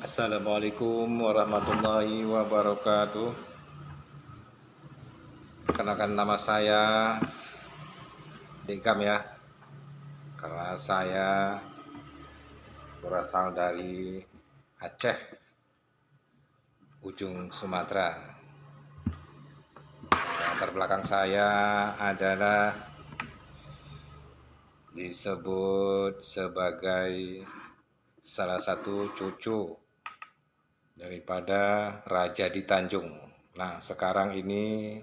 Assalamualaikum warahmatullahi wabarakatuh. Perkenalkan nama saya Degam ya. Karena saya berasal dari Aceh, ujung Sumatera. Latar belakang saya adalah disebut sebagai salah satu cucu daripada Raja di Tanjung. Nah, sekarang ini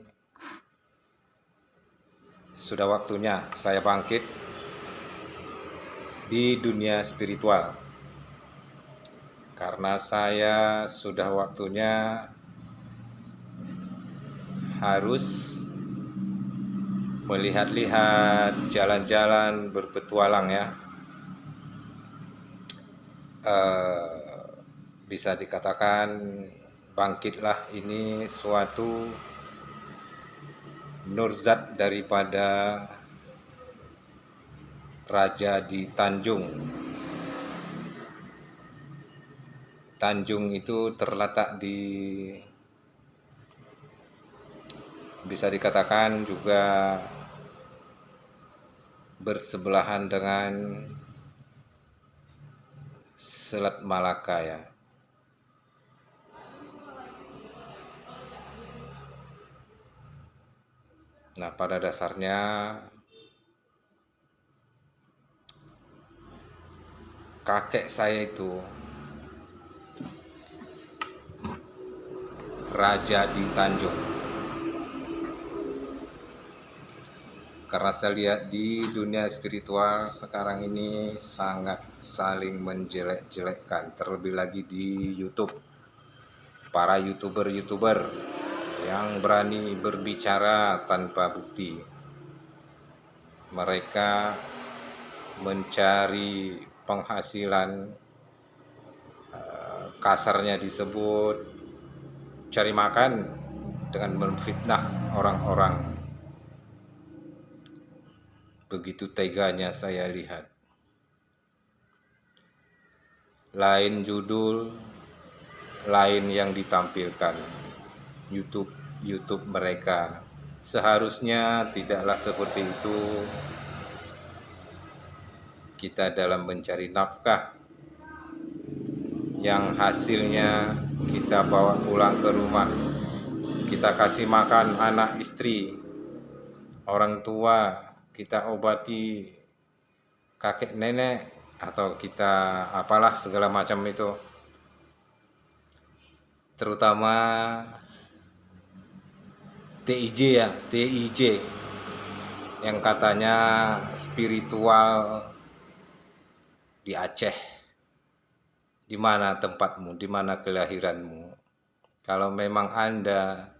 sudah waktunya saya bangkit di dunia spiritual. Karena saya sudah waktunya harus melihat-lihat, jalan-jalan, berpetualang ya. Bisa dikatakan bangkitlah ini suatu nurzat daripada Raja di Tanjung. Tanjung itu terletak di, bisa dikatakan juga bersebelahan dengan Selat Malaka ya. Nah, pada dasarnya kakek saya itu Raja di Tanjung. Karena saya lihat di dunia spiritual sekarang ini sangat saling menjelek-jelekkan, terlebih lagi di YouTube. Para YouTuber yang berani berbicara tanpa bukti. Mereka mencari penghasilan, kasarnya disebut cari makan dengan menfitnah orang-orang. Begitu teganya saya lihat. Lain judul, lain yang ditampilkan. YouTube mereka seharusnya tidaklah seperti itu. Kita dalam mencari nafkah yang hasilnya kita bawa pulang ke rumah, kita kasih makan anak istri, orang tua, kita obati kakek nenek, atau kita apalah segala macam itu. Terutama TIJ ya, TIJ yang katanya spiritual di Aceh. Di mana tempatmu, di mana kelahiranmu? Kalau memang Anda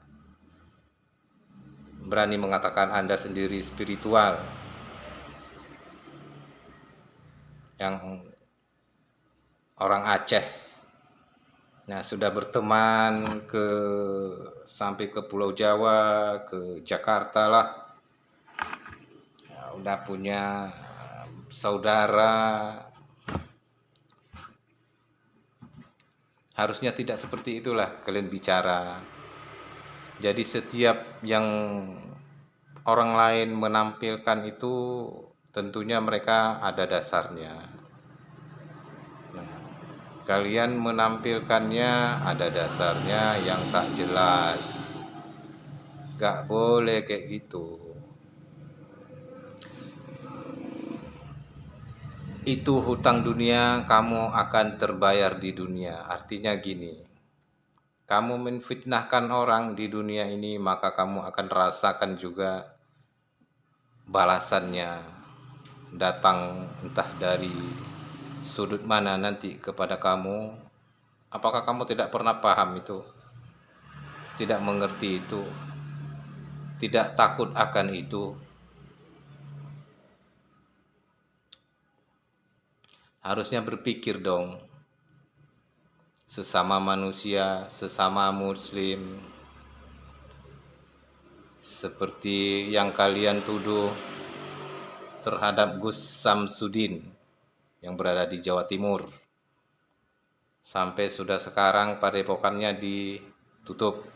berani mengatakan Anda sendiri spiritual, yang orang Aceh, nah sudah berteman sampai ke Pulau Jawa, ke Jakarta lah, ya, udah punya saudara, harusnya tidak seperti itulah kalian bicara. Jadi setiap yang orang lain menampilkan itu tentunya mereka ada dasarnya. Nah, kalian menampilkannya ada dasarnya yang tak jelas. Gak boleh kayak gitu. Itu hutang dunia, kamu akan terbayar di dunia. Artinya gini, kamu menfitnahkan orang di dunia ini, maka kamu akan rasakan juga balasannya datang entah dari sudut mana nanti kepada kamu. Apakah kamu tidak pernah paham itu? Tidak mengerti itu? Tidak takut akan itu? Harusnya berpikir dong. Sesama manusia, sesama muslim, seperti yang kalian tuduh terhadap Gus Samsudin yang berada di Jawa Timur. sampai sudah sekarang padepokannya ditutup.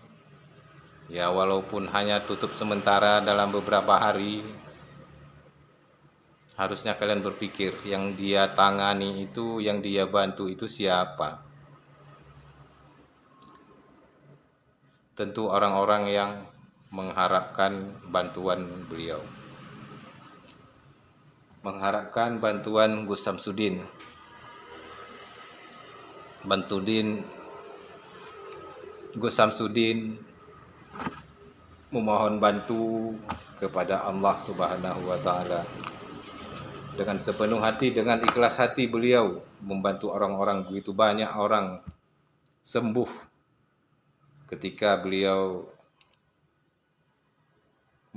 Ya, walaupun hanya tutup sementara dalam beberapa hari, harusnya kalian berpikir yang dia tangani itu, yang dia bantu itu siapa? Tentu orang-orang yang mengharapkan bantuan beliau. Mengharapkan bantuan Gus Samsudin. Gus Samsudin memohon bantu kepada Allah Subhanahu wa taala. Dengan sepenuh hati, dengan ikhlas hati beliau membantu orang-orang, begitu banyak orang sembuh ketika beliau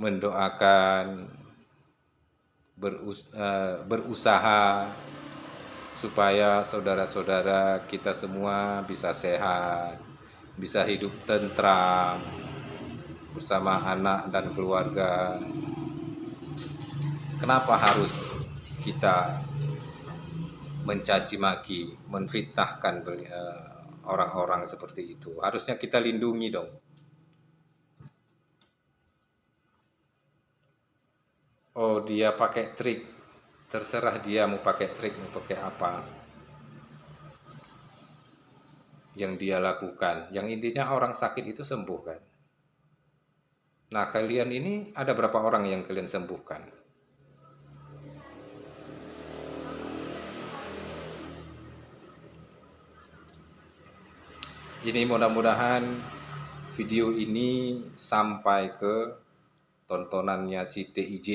mendoakan, berusaha supaya saudara-saudara kita semua bisa sehat, bisa hidup tentram bersama anak dan keluarga. Kenapa harus kita mencaci maki, menfitnahkan orang-orang seperti itu? Harusnya kita lindungi dong. Oh, dia pakai trik, terserah dia mau pakai trik, mau pakai apa yang dia lakukan. Yang intinya orang sakit itu sembuh kan. Nah, kalian ini ada berapa orang yang kalian sembuhkan? Ini mudah-mudahan video ini sampai ke tontonannya si TIJ,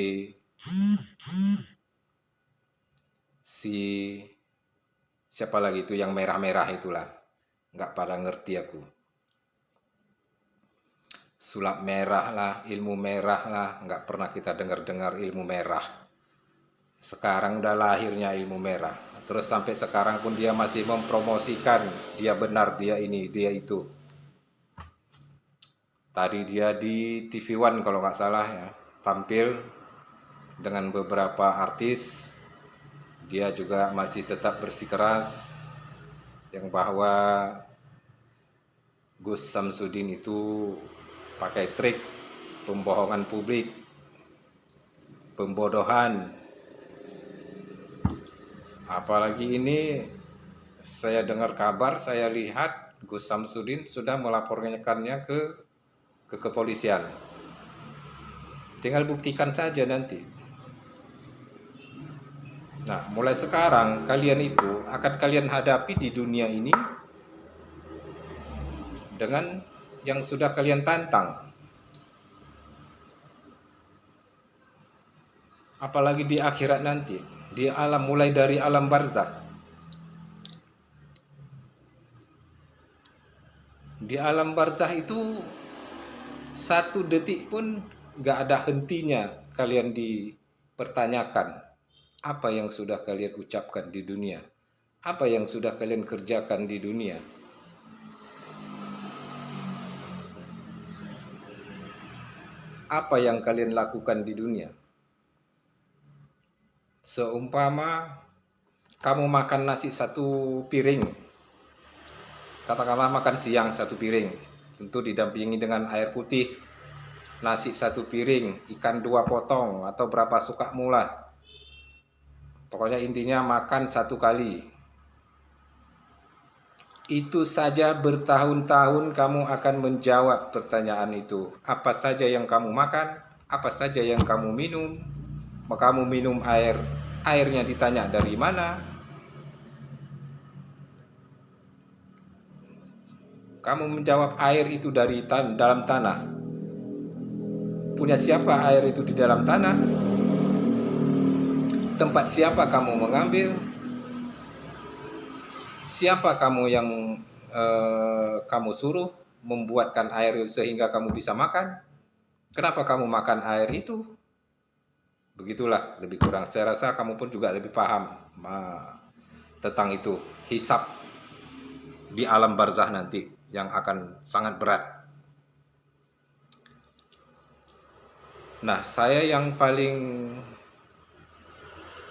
si siapa lagi itu yang merah-merah itulah. Nggak pada ngerti aku. Sulap merah lah, ilmu merah lah, nggak pernah kita dengar-dengar ilmu merah. Sekarang udah lahirnya ilmu merah. Terus sampai sekarang pun dia masih mempromosikan, dia benar, dia ini, dia itu. Tadi dia di TV One kalau nggak salah ya, tampil dengan beberapa artis. Dia juga masih tetap bersikeras yang bahwa Gus Samsudin itu pakai trik pembohongan publik, pembodohan. Apalagi ini saya dengar kabar, saya lihat Gus Samsudin sudah melaporkannya ke kepolisian. Tinggal buktikan saja nanti. Nah, mulai sekarang kalian itu akan kalian hadapi di dunia ini dengan yang sudah kalian tantang. Apalagi di akhirat nanti, di alam, mulai dari alam barzakh. Di alam barzakh itu satu detik pun gak ada hentinya kalian dipertanyakan apa yang sudah kalian ucapkan di dunia, apa yang sudah kalian kerjakan di dunia. Apa yang kalian lakukan di dunia. Seumpama kamu makan nasi satu piring, katakanlah makan siang satu piring, tentu didampingi dengan air putih, nasi satu piring, ikan 2 potong atau berapa suka mula. Pokoknya intinya makan satu kali. Itu saja bertahun-tahun kamu akan menjawab pertanyaan itu. Apa saja yang kamu makan, apa saja yang kamu minum. Kamu minum air, airnya ditanya dari mana. Kamu menjawab air itu dari dalam tanah. Punya siapa air itu di dalam tanah? Tempat siapa kamu mengambil? Siapa kamu yang kamu suruh membuatkan air sehingga kamu bisa makan? Kenapa kamu makan air itu? Begitulah lebih kurang. Saya rasa kamu pun juga lebih paham tentang itu. Hisab di alam barzakh nanti yang akan sangat berat. Nah, saya yang paling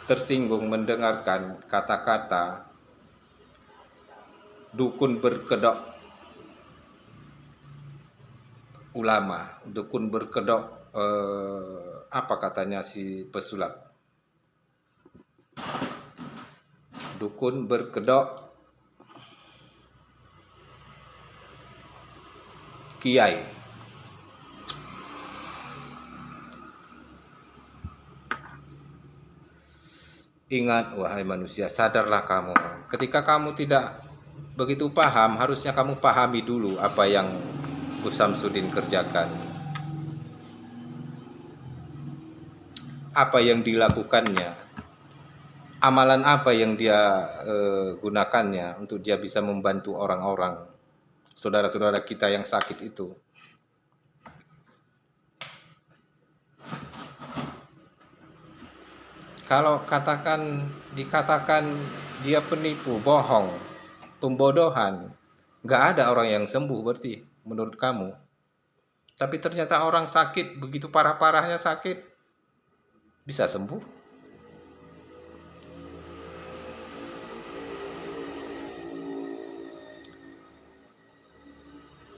tersinggung mendengarkan kata-kata dukun berkedok ulama, dukun berkedok apa katanya si pesulap? Dukun berkedok kiai. Ingat, wahai manusia, sadarlah kamu. Ketika kamu tidak begitu paham, harusnya kamu pahami dulu apa yang Gus Samsudin kerjakan. Apa yang dilakukannya. Amalan apa yang dia gunakannya untuk dia bisa membantu orang-orang, saudara-saudara kita yang sakit itu. Kalau dikatakan dia penipu, bohong, pembodohan, nggak ada orang yang sembuh berarti menurut kamu. Tapi ternyata orang sakit, begitu parah-parahnya sakit, bisa sembuh.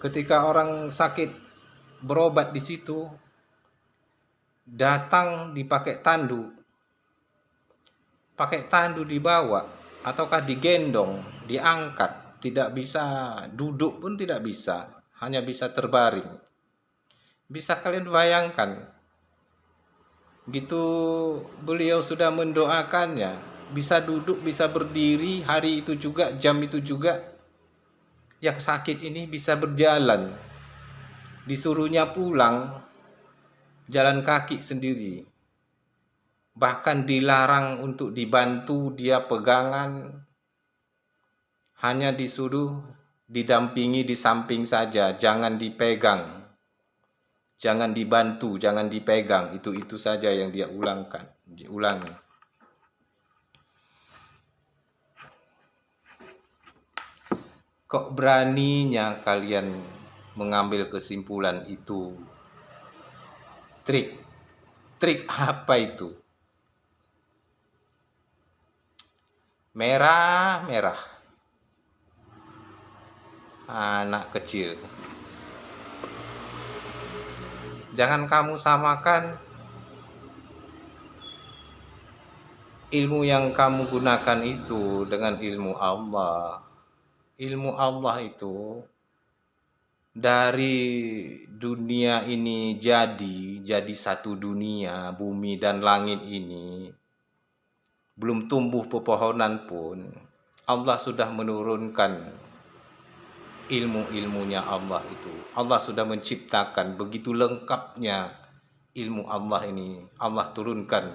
Ketika orang sakit berobat di situ, datang dipakai tandu. Pakai tandu dibawa ataukah digendong, diangkat, tidak bisa duduk pun tidak bisa, hanya bisa terbaring. Bisa kalian bayangkan, gitu beliau sudah mendoakannya, bisa duduk, bisa berdiri, hari itu juga, jam itu juga, yang sakit ini bisa berjalan, disuruhnya pulang, jalan kaki sendiri. Bahkan dilarang untuk dibantu dia pegangan, hanya disuruh didampingi di samping saja, jangan dipegang, jangan dibantu, jangan dipegang, itu saja yang dia diulangi. Kok beraninya kalian mengambil kesimpulan itu? Trik apa itu? Merah anak kecil. Jangan kamu samakan ilmu yang kamu gunakan itu dengan ilmu Allah. Ilmu Allah itu dari dunia ini jadi satu dunia, bumi dan langit ini, belum tumbuh pepohonan pun, Allah sudah menurunkan ilmu-ilmunya Allah itu. Allah sudah menciptakan begitu lengkapnya ilmu Allah ini. Allah turunkan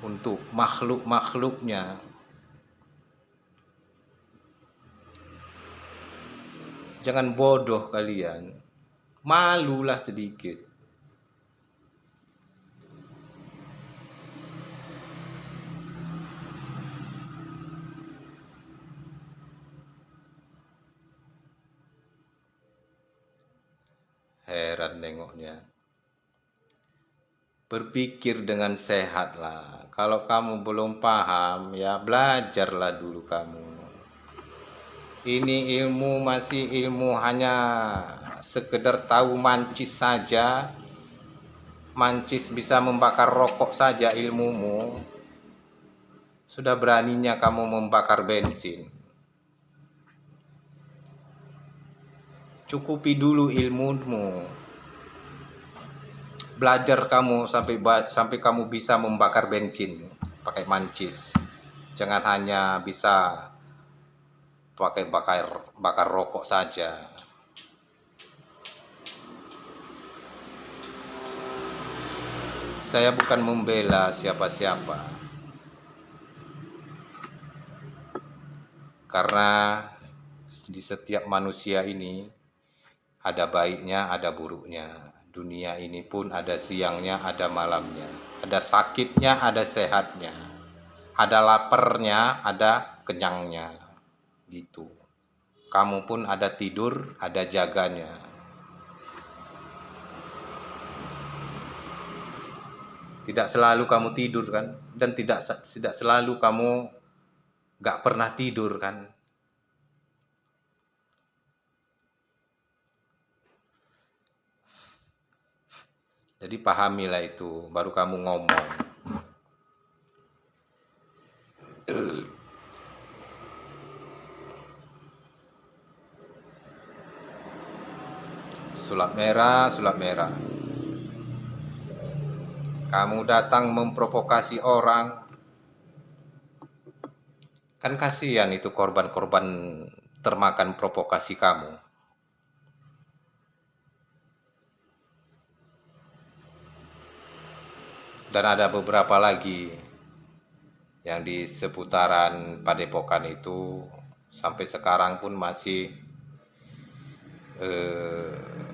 untuk makhluk-makhluknya. Jangan bodoh kalian. Malulah sedikit. Heran nengoknya. Berpikir dengan sehatlah. Kalau kamu belum paham, ya belajarlah dulu kamu. Ini ilmu masih ilmu hanya sekedar tahu mancis saja. Mancis bisa membakar rokok saja ilmumu. Sudah beraninya kamu membakar bensin. Cukupi dulu ilmumu. Belajar kamu sampai kamu bisa membakar bensin pakai mancis. Jangan hanya bisa pakai bakar rokok saja. Saya bukan membela siapa-siapa. Karena di setiap manusia ini ada baiknya, ada buruknya. Dunia ini pun ada siangnya, ada malamnya. Ada sakitnya, ada sehatnya. Ada laparnya, ada kenyangnya. Gitu. Kamu pun ada tidur, ada jaganya. Tidak selalu kamu tidur kan? Dan tidak selalu kamu gak pernah tidur kan? Jadi pahamilah itu, baru kamu ngomong. Sulap merah, sulap merah. Kamu datang memprovokasi orang. Kan kasihan itu korban-korban termakan provokasi kamu. Dan ada beberapa lagi yang di seputaran Padepokan itu sampai sekarang pun masih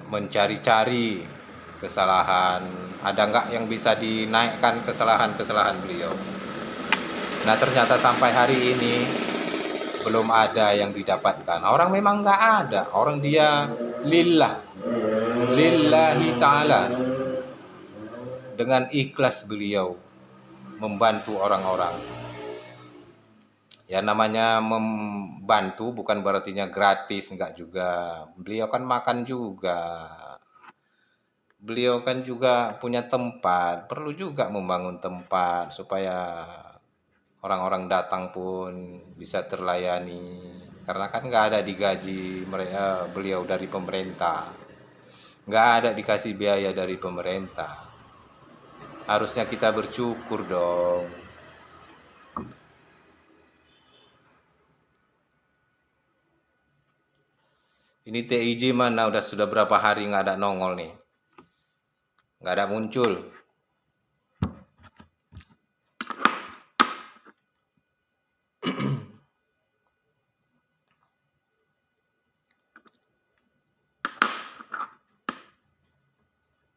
mencari-cari kesalahan. Ada nggak yang bisa dinaikkan kesalahan-kesalahan beliau? Nah ternyata sampai hari ini belum ada yang didapatkan. Orang memang nggak ada. Orang dia lillahi ta'ala. Dengan ikhlas beliau membantu orang-orang. Ya namanya membantu bukan berartinya gratis, enggak juga. Beliau kan makan juga. Beliau kan juga punya tempat, perlu juga membangun tempat supaya orang-orang datang pun bisa terlayani. Karena kan nggak ada digaji beliau dari pemerintah. Nggak ada dikasih biaya dari pemerintah. Harusnya kita bersyukur dong. Ini TIJ mana sudah berapa hari nggak ada nongol nih. Nggak ada muncul.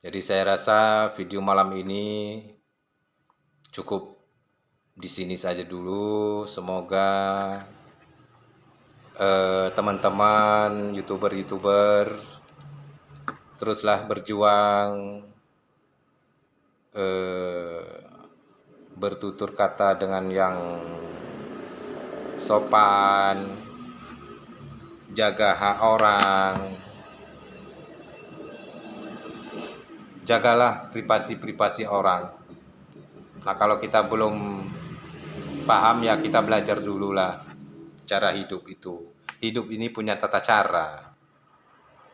Jadi saya rasa video malam ini cukup di sini saja dulu. Semoga teman-teman youtuber teruslah berjuang, bertutur kata dengan yang sopan, jaga hak orang, jagalah privasi orang. Nah kalau kita belum paham ya kita belajar dulu lah cara hidup itu. Hidup ini punya tata cara.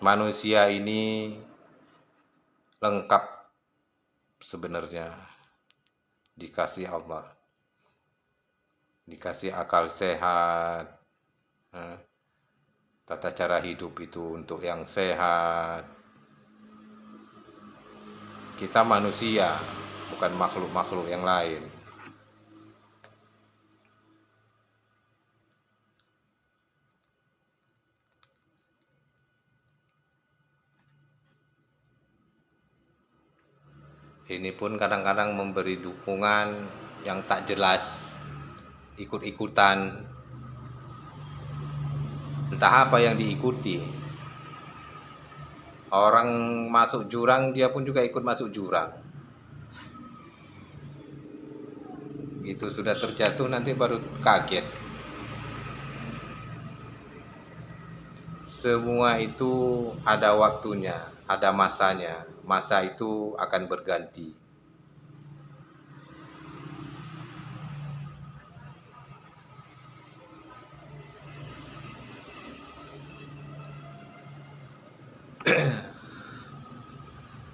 Manusia ini lengkap sebenarnya, dikasih Allah, dikasih akal sehat, tata cara hidup itu untuk yang sehat. Kita manusia, bukan makhluk-makhluk yang lain. Ini pun kadang-kadang memberi dukungan yang tak jelas, ikut-ikutan. Entah apa yang diikuti. Orang masuk jurang, dia pun juga ikut masuk jurang. Itu sudah terjatuh nanti baru kaget. Semua itu ada waktunya, ada masanya. Masa itu akan berganti.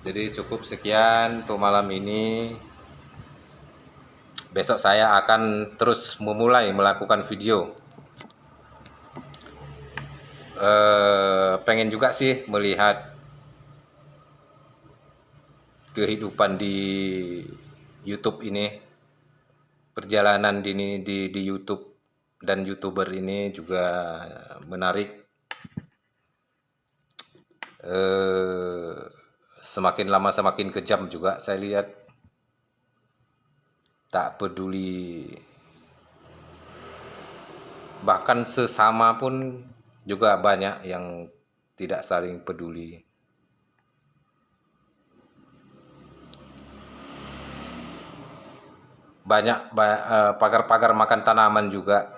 Jadi cukup sekian untuk malam ini. Besok saya akan terus memulai melakukan video. Pengen juga sih melihat kehidupan di YouTube ini, perjalanan di YouTube dan YouTuber ini juga menarik. Semakin lama semakin kejam juga saya lihat. Tak peduli, bahkan sesama pun juga banyak yang tidak saling peduli. Banyak pagar-pagar makan tanaman juga.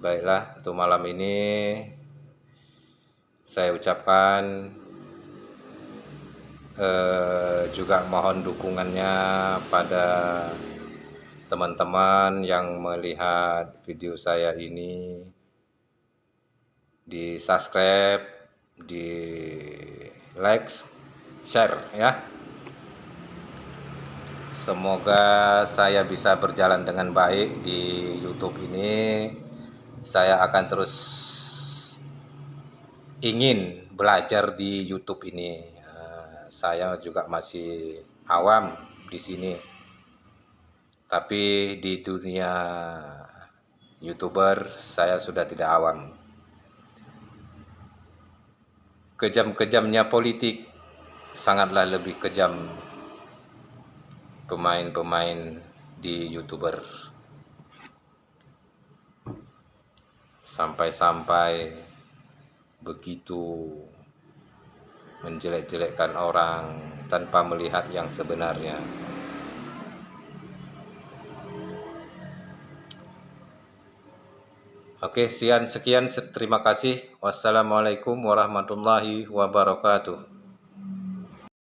Baiklah, untuk malam ini saya ucapkan juga mohon dukungannya pada teman-teman yang melihat video saya ini, di subscribe, di like, share ya. Semoga saya bisa berjalan dengan baik di YouTube ini. Saya akan terus ingin belajar di YouTube ini. Saya juga masih awam di sini, tapi di dunia YouTuber saya sudah tidak awam. Kejam-kejamnya politik sangatlah lebih kejam pemain-pemain di YouTuber. Sampai-sampai begitu menjelek-jelekkan orang tanpa melihat yang sebenarnya. Oke, sekian, terima kasih. Wassalamualaikum warahmatullahi wabarakatuh.